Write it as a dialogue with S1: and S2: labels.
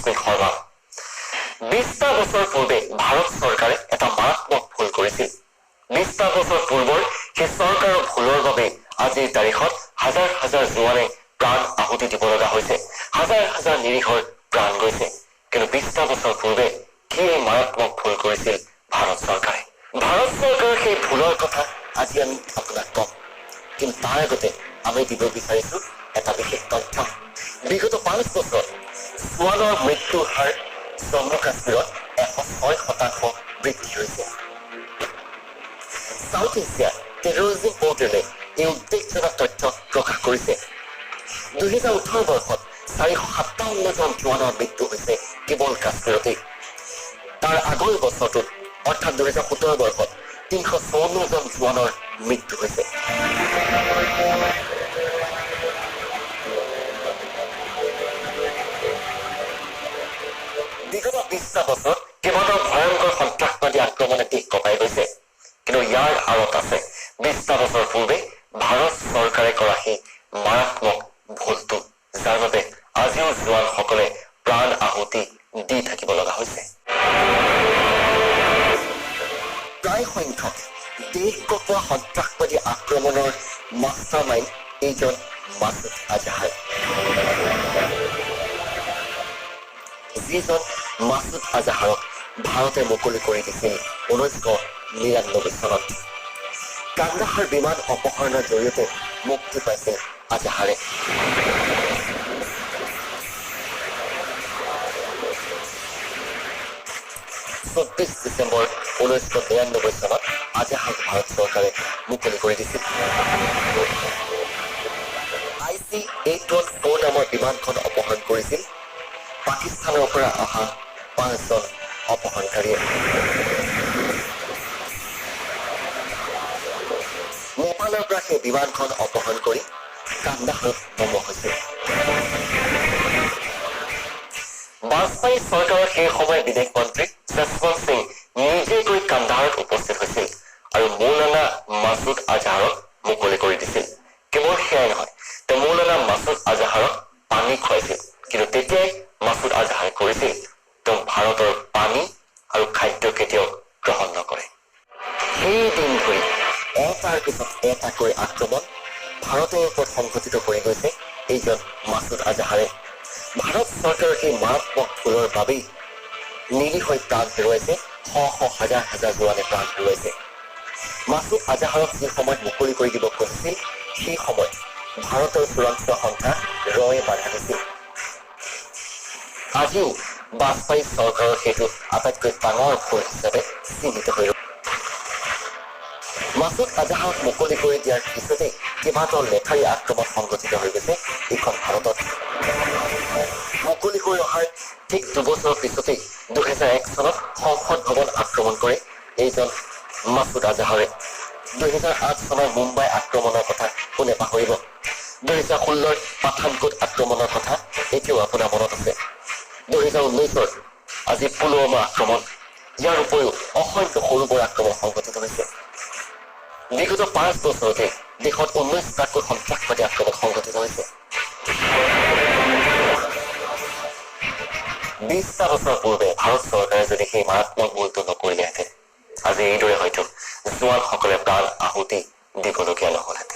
S1: জস্মিন শৰ্মা 20টা বছৰ পূৰ্বে ভাৰত চৰকাৰে এটা মাৰাত্মক ভুল কৰিছিল 20টা বছৰ পূৰ্বৰ সেই চৰকাৰৰ ভুলৰ বাবে আজিৰ তাৰিখত হাজাৰ হাজাৰ জোৱানে প্ৰাণ আহুতি দিব লগা হৈছে হাজাৰ হাজাৰ নিৰীহৰ প্ৰাণ গৈছে কিন্তু 20টা বছৰ পূৰ্বে কি এই মাৰাত্মক ভুল কৰিছিল ভাৰত চৰকাৰে সেই ভুলৰ কথা আজি আমি আপোনাক কম কিন্তু তাৰ আগতে আমি দিব বিচাৰিছো এটা বিশেষ তথ্য বিগত 5 বছৰ জোৱানৰ মৃত্যুৰ হাৰ জম্মু কাশ্মীৰত 106% বৃদ্ধি হৈছে সাউথ এছিয়া টেৰৰিজম পোৰ্টেলে এই উদ্বেগজনক তথ্য প্ৰকাশ কৰিছে 2018 বৰ্ষত 457 জন জোৱানৰ মৃত্যু হৈছে কেৱল কাশ্মীৰতে তাৰ আগৰ বছৰটোত অৰ্থাৎ 2017 বৰ্ষত 354 জন জোৱানৰ মৃত্যু হৈছে বিগত 20টা বছৰ কেইবাটাও ভয়ংকৰ সন্ত্ৰাসবাদী আক্ৰমণে দিশ কঁপাই গৈছে কিন্তু ইয়াৰ আঁৰত আছে 20টা বছৰ পূৰ্বে ভাৰত চৰকাৰে কৰা সেই মাৰাত্মক ভুলটো যাৰ বাবে আজিও জোৱানসকলে প্ৰাণ আহুতি দি থাকিব লগা হৈছে প্ৰায় সংখ্যক দেশ কঁপোৱা সন্ত্ৰাসবাদী আক্ৰমণৰ মাষ্টাৰমাইণ্ড এইজন মাছুদ আজহাৰ যিজন মাছুদ আজহাৰক ভাৰতে মুকলি কৰি দিছিল 1999 চনত কান্দাহাৰ বিমান অপহৰণৰ জৰিয়তে মুক্তি পাইছিল আজহাৰে 24 ডিচেম্বৰ 1992 চনত আজহাৰক ভাৰত চৰকাৰে মুকলি কৰি দিছিল IC-814 নামৰ বিমানখন অপহৰণ কৰিছিল পাকিস্তানৰ পৰা অহা 5 জন অপহৰণকাৰীয়ে নেপালৰ পৰা সেই বিমানখন অপহৰণ কৰি কান্দাহাৰত নমোৱা হৈছিল বাজপেয়ী চৰকাৰৰ সেই সময়ৰ বিদেশ মন্ত্ৰী জসৱন্ত সিং নিজে গৈ কান্দাহাৰত উপস্থিত হৈছিল আৰু মৌলানা মাছুদ আজহাৰক মুকলি কৰি দিছিল কেৱল সেয়াই নহয় তেওঁ মৌলানা মাছুদ আজহাৰক পানী খুৱাইছিল কিন্তু তেতিয়াই মাছুদ আজহাৰে কৰিছিল তেওঁ ভাৰতৰ পানী আৰু খাদ্য কেতিয়াও গ্ৰহণ নকৰে সেই দিন ধৰি এটাৰ পিছত এটাকৈ আক্ৰমণ ভাৰতৰ ওপৰত সংঘটিত কৰি গৈছে এইজন মাছুদ আজহাৰে ভাৰত চৰকাৰৰ সেই মাৰাত্মক ভুলৰ বাবেই নিৰীহৈ প্ৰাণ হেৰুৱাইছে হাজাৰ হাজাৰ জোৱানে প্ৰাণ হেৰুৱাইছে মাছুদ আজহাৰক যি সময়ত মুকলি কৰি দিব খুজিছিল সেই সময়ত ভাৰতৰ চূড়ান্ত সংখ্যা ৰয়ে বাধা দিছিল আজিও বাজপেয়ী চৰকাৰৰ সেইটো আটাইতকৈ ডাঙৰ ভুল হিচাপে চিহ্নিত হৈ মাছুদ আজহাৰক মুকলি কৰি দিয়াৰ পিছতেই কেইবাটাও লেঠাৰী আক্ৰমণ সংঘটিত হৈ গৈছে এইখন ভাৰতত মুকলি হৈ অহাৰ ঠিক 2 বছৰৰ পিছতেই 2001 চনত সংসদ ভৱন আক্ৰমণ কৰে এইজন মাছুদ আজহাৰে 2008 চনৰ মুম্বাই আক্ৰমণৰ কথা কোনে পাহৰিব 2016ৰ পাঠানকোট আক্ৰমণৰ কথা এতিয়াও আপোনাৰ মনত আছে 2019ৰ আজি পুলৱামা আক্ৰমণ ইয়াৰ উপৰিও অসংখ্য সৰু বৰ আক্ৰমণ সংঘটিত হৈছে বিগত 5 বছৰতে দেশত 19টাকৈ সন্ত্ৰাসবাদী আক্ৰমণ সংঘটিত হৈছে 20টা বছৰ পূৰ্বে ভাৰত চৰকাৰে যদি সেই মাৰাত্মক ভুলটো নকৰিলেহেঁতেন আজি এইদৰে হয়তো জোৱানসকলে প্ৰাণ আহুতি দিবলগীয়া নহলহেঁতেন